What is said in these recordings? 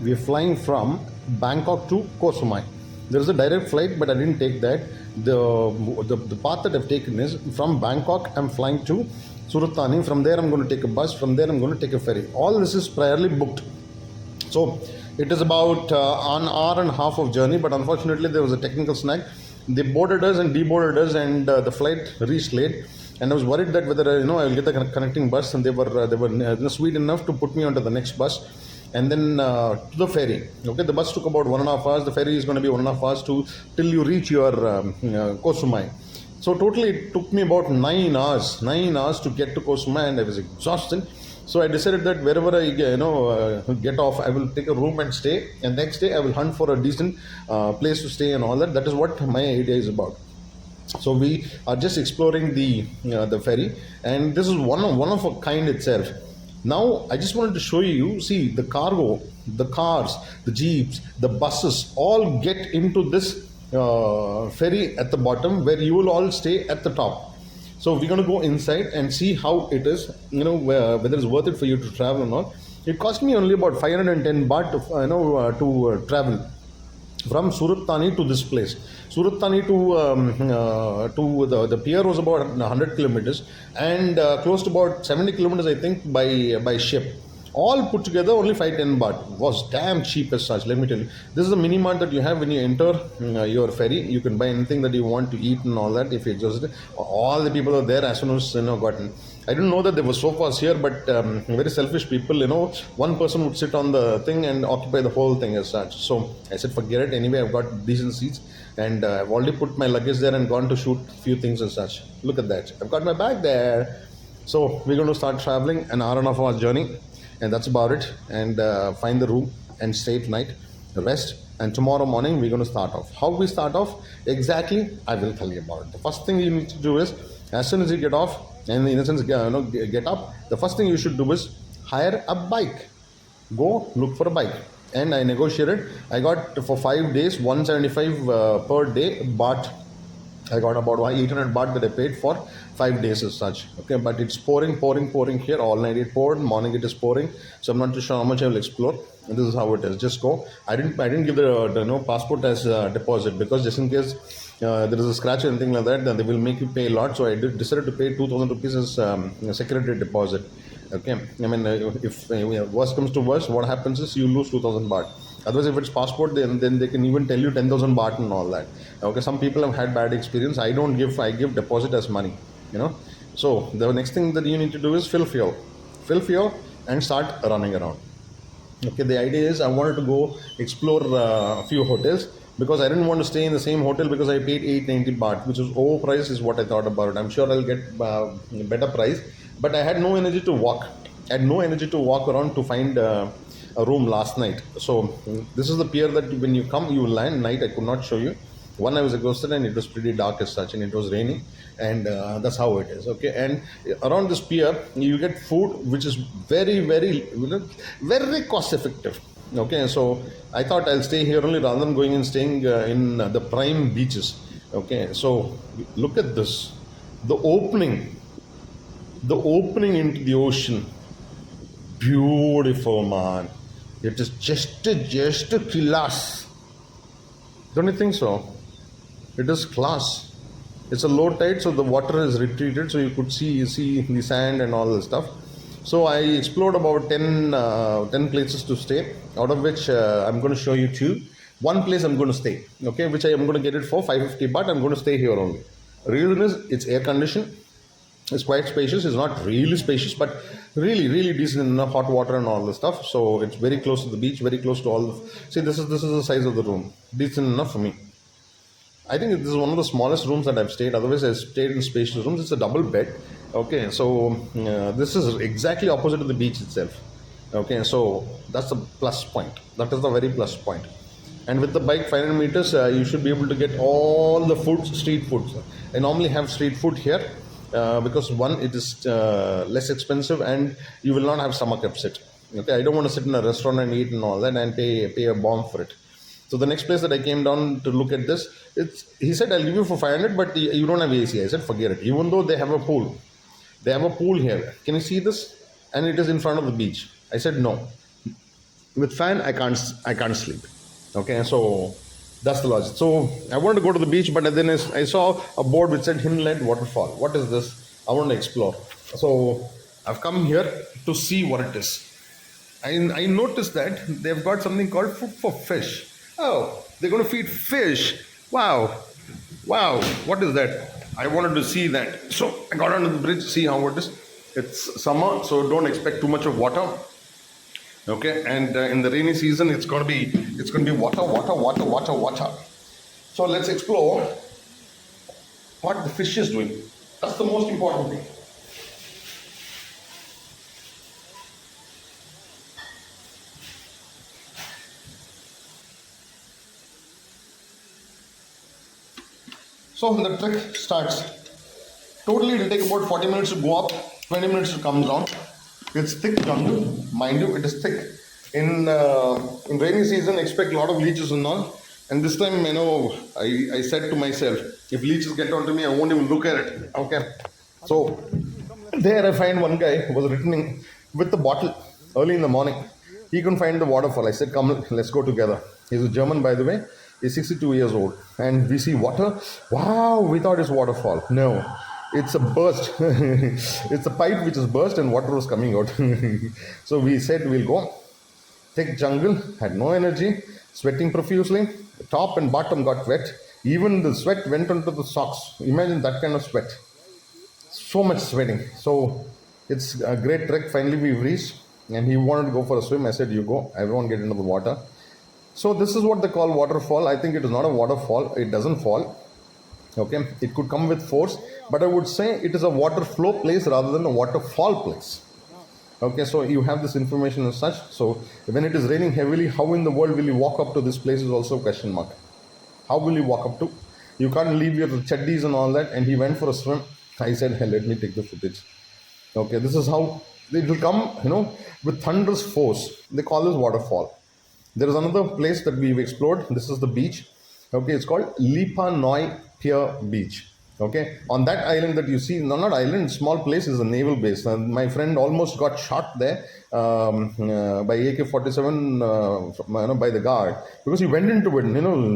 We are flying from Bangkok to Koh Samui. There is a direct flight, but I didn't take that. The path that I've taken is from Bangkok, I'm flying to Surat Thani. From there, I'm going to take a bus. From there, I'm going to take a ferry. All this is priorly booked. So it is about an hour and a half of journey, but unfortunately there was a technical snag. They boarded us and deboarded us, and the flight reached late. And I was worried that whether I will get the connecting bus, and they were sweet enough to put me onto the next bus, and then to the ferry. Okay, the bus took about 1.5 hours. The ferry is going to be 1.5 hours till you reach your Koh Samui. So totally it took me about 9 hours to get to Koh Samui, and I was exhausted. So I decided that wherever I get off, I will take a room and stay. And next day I will hunt for a decent place to stay and all that. That is what my idea is about. So we are just exploring the ferry, and this is one of a kind itself. Now I just wanted to show you. See, the cargo, the cars, the jeeps, the buses all get into this ferry at the bottom, where you will all stay at the top. So we're going to go inside and see how it is, whether it's worth it for you to travel or not. It cost me only about 510 baht to travel from Surat Thani to this place. Surat Thani to the pier was about 100 kilometers, and close to about 70 kilometers, I think, by ship. All put together, only 510 baht. Was damn cheap as such. Let me tell you, this is the mini mart that you have when you enter your ferry. You can buy anything that you want to eat and all that. If you just all the people are there as soon as gotten. I didn't know that there were sofas here, but very selfish people. One person would sit on the thing and occupy the whole thing as such. So I said, forget it. Anyway, I've got decent seats, and I've already put my luggage there and gone to shoot a few things as such. Look at that. I've got my bag there. So we're going to start traveling, an hour and a half hour journey, and that's about it. And find the room and stay tonight, rest, and tomorrow morning we're going to start off. How we start off exactly, I will tell you about it. The first thing you need to do is, as soon as you get off, and in a sense get up, the first thing you should do is hire a bike. Go look for a bike. And I negotiated. I got for 5 days 175 per day baht. I got about 800 baht that I paid for 5 days as such. Okay, but it's pouring here all night. It poured, morning it is pouring. So I'm not too sure how much I will explore. And this is how it is. Just go. I didn't give the passport as deposit, because just in case there is a scratch or anything like that, then they will make you pay a lot. So I decided to pay 2,000 rupees as security deposit. Okay, I mean, if worst comes to worst, what happens is you lose 2,000 baht. Otherwise, if it's passport, then they can even tell you 10,000 baht and all that. Okay, some people have had bad experience. I give deposit as money. So the next thing that you need to do is fill fuel, and start running around. Okay, the idea is I wanted to go explore a few hotels, because I didn't want to stay in the same hotel, because I paid 890 baht, which is overpriced, is what I thought about it. I'm sure I'll get better price, but I had no energy to walk. I had no energy to walk around to find a room last night. So this is the pier that when you come, you will land. Night I could not show you. One, I was exhausted, and it was pretty dark as such, and it was raining, and that's how it is. Okay, and around this pier you get food which is very, very, very cost effective. Okay, so I thought I'll stay here only rather than going and staying in the prime beaches. Okay, so look at this, the opening into the ocean. Beautiful, man. It is just a class. Don't you think so? It is class. It's a low tide, so the water is retreated, so you could see the sand and all this stuff. So I explored about 10 places to stay, out of which I'm going to show you two. One place I'm going to stay, okay, which I am going to get it for 550 baht. I'm going to stay here only. Reason is it's air conditioned. It's quite spacious. It's not really spacious, but really, really decent enough, hot water and all this stuff. So it's very close to the beach, very close to all the. See, this is the size of the room. Decent enough for me. I think this is one of the smallest rooms that I've stayed. Otherwise, I've stayed in spacious rooms. It's a double bed. Okay, so this is exactly opposite to the beach itself. Okay, so that's a plus point. That is the very plus point. And with the bike 500 meters, you should be able to get all the foods, street foods. I normally have street food here. Because one, it is less expensive, and you will not have stomach upset. Okay, I don't want to sit in a restaurant and eat and all that and pay a bomb for it. So the next place that I came down to look at this, he said, I'll give you for 500, but you don't have AC. I said, forget it. Even though they have a pool here. Can you see this? And it is in front of the beach. I said, no. With fan, I can't sleep. Okay, so that's the logic. So I wanted to go to the beach, but then I saw a board which said Inlet Waterfall. What is this? I want to explore. So I've come here to see what it is. I noticed that they've got something called food for fish. Oh, they're going to feed fish. Wow. Wow. What is that? I wanted to see that. So I got onto the bridge, see how it is. It's summer, so don't expect too much of water. Okay, and in the rainy season, it's going to be water, water, water, water, water. So let's explore what the fish is doing. That's the most important thing. So the trek starts. Totally, it'll take about 40 minutes to go up, 20 minutes to come down. It's thick jungle, mind you, it is thick. In rainy season, expect a lot of leeches and all. And this time, I said to myself, if leeches get onto me, I won't even look at it. Okay. So there I find one guy who was returning with the bottle early in the morning. He couldn't find the waterfall. I said, come, let's go together. He's a German, by the way. He's 62 years old. And we see water. Wow, we thought it's waterfall. No, it's a burst. It's a pipe which is burst and water was coming out. So we said, we'll go. Thick jungle, had no energy, sweating profusely. Top and bottom got wet. Even the sweat went onto the socks. Imagine that kind of sweat. So much sweating. So it's a great trek. Finally, we reached, and he wanted to go for a swim. I said, "You go. Everyone get into the water." So this is what they call waterfall. I think it is not a waterfall. It doesn't fall. Okay, it could come with force, but I would say it is a water flow place rather than a waterfall place. Okay, so you have this information as such. So when it is raining heavily, how in the world will you walk up to this place is also a question mark. How will you walk up to? You can't leave your chaddies and all that. And he went for a swim. I said, hey, let me take the footage. Okay, this is how it will come, with thunderous force. They call this waterfall. There is another place that we've explored. This is the beach. Okay, it's called Lipa Noi Pier Beach. Okay, on that island that you see, no, not island, small place is a naval base. And my friend almost got shot there by AK-47 by the guard because he went into it.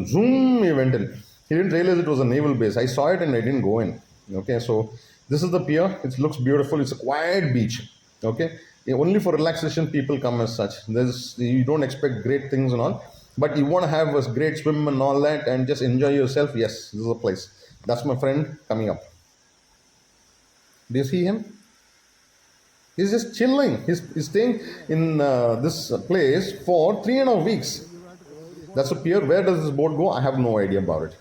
Zoom, he went in. He didn't realize it was a naval base. I saw it and I didn't go in. Okay, so this is the pier. It looks beautiful. It's a quiet beach. Okay, only for relaxation people come as such. You don't expect great things and all, but you want to have a great swim and all that and just enjoy yourself. Yes, this is a place. That's my friend coming up. Do you see him? He's just chilling. He's staying in this place for 3.5 weeks. That's a pier. Where does this boat go? I have no idea about it.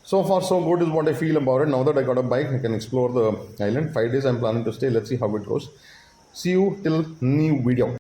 So far, so good is what I feel about it. Now that I got a bike, I can explore the island. 5 days I'm planning to stay. Let's see how it goes. See you till new video.